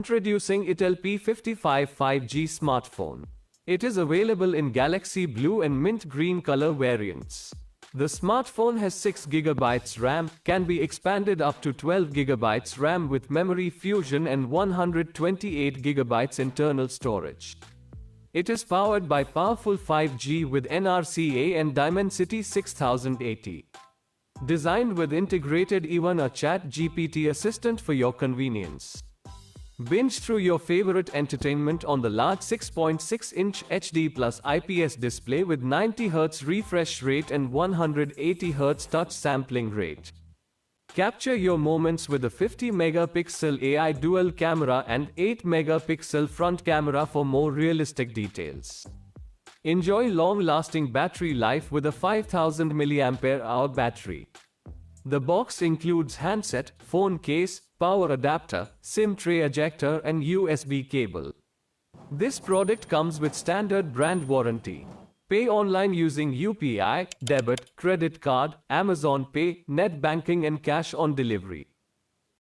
Introducing Itel P55 5G smartphone. It is available in Galaxy Blue and Mint Green color variants. The smartphone has 6GB RAM, can be expanded up to 12GB RAM with memory fusion and 128GB internal storage. It is powered by powerful 5G with NRCA and Dimensity 6080. Designed with integrated E1, a ChatGPT assistant for your convenience. Binge through your favorite entertainment on the large 6.6-inch HD plus IPS display with 90Hz refresh rate and 180Hz touch sampling rate. Capture your moments with a 50-megapixel AI dual camera and 8-megapixel front camera for more realistic details. Enjoy long-lasting battery life with a 5000 mAh battery. The box includes handset, phone case, power adapter, SIM tray ejector and USB cable. This product comes with standard brand warranty. Pay online using UPI, debit, credit card, Amazon Pay, net banking and cash on delivery.